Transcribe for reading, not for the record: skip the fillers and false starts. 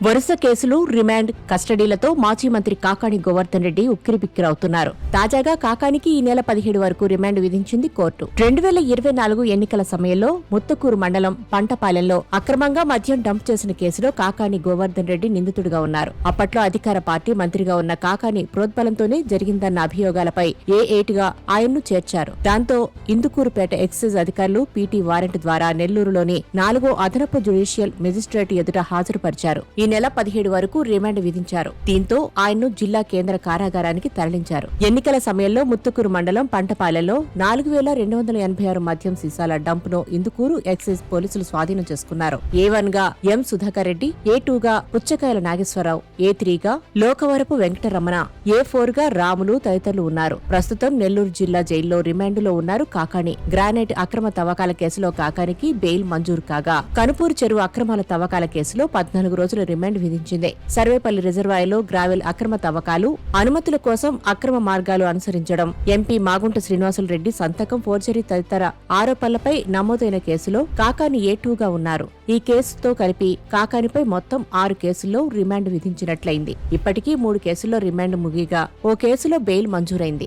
వరుస కేసులు, రిమాండ్, కస్టడీలతో మాజీ మంత్రి కాకాణి గోవర్ధన్ రెడ్డి ఉక్కిరిబిక్కిరవుతున్నారు. తాజాగా కాకానికి ఈ నెల 17 వరకు రిమాండ్ విధించింది కోర్టు. 2024 ఎన్నికల సమయంలో ముత్తకూరు మండలం పంటపాలెంలో అక్రమంగా మద్యం డంప్ చేసిన కేసులో కాకాణి గోవర్ధన్ రెడ్డి నిందితుడిగా ఉన్నారు. అప్పట్లో అధికార పార్టీ మంత్రిగా ఉన్న కాకాని ప్రోద్బలంతోనే జరిగిందన్న అభియోగాలపై ఏటుగా ఆయన్ను చేర్చారు. దాంతో ఇందుకూరుపేట ఎక్సైజ్ అధికారులు పీటీ వారెంట్ ద్వారా నెల్లూరులోని 4వ అదనపు జ్యుడిషియల్ మెజిస్ట్రేట్ ఎదుట హాజరుపరిచారు. ఈ నెల 17 వరకు రిమాండ్ విధించారు. దీంతో ఆయన్ను జిల్లా కేంద్ర కారాగారానికి తరలించారు. ఎన్నికల సమయంలో ముత్తుకూరు మండలం పంటపాలెంలో 4286 మద్యం సీసాల డంప్ ను ఇందుకూరు ఎక్సైజ్ పోలీసులు స్వాధీనం చేసుకున్నారు. A1 గా ఎం సుధాకర్ రెడ్డి, A2 గా పుచ్చకాయల నాగేశ్వరరావు, A3 గా లోకవరపు వెంకటరమణ, A4 గా రాములు తదితరులు ఉన్నారు. ప్రస్తుతం నెల్లూరు జిల్లా జైల్లో రిమాండ్లో ఉన్నారు కాకాణి. గ్రానైట్ అక్రమ తవ్వకాల కేసులో కాకానికి బెయిల్ మంజూరు కాగా, కనుపూరు చెరువు అక్రమాల తవ్వకాల కేసులో 14 రోజుల రిమాండ్ విధించింది. సర్వేపల్లి రిజర్వాయర్లో గ్రావెల్ అక్రమ తవ్వకాలు, అనుమతుల కోసం అక్రమ మార్గాలు అనుసరించడం, ఎంపీ మాగుంట శ్రీనివాసులరెడ్డి సంతకం ఫోర్జరీ తదితర ఆరోపణలపై నమోదైన కేసులో కాకాని A2 గా ఉన్నారు. ఈ కేసుతో కలిపి కాకానిపై మొత్తం 6 కేసుల్లో రిమాండ్ విధించినట్లయింది. ఇప్పటికీ 3 కేసుల్లో రిమాండ్ ముగిగా ఓ కేసులో బెయిల్ మంజూరైంది.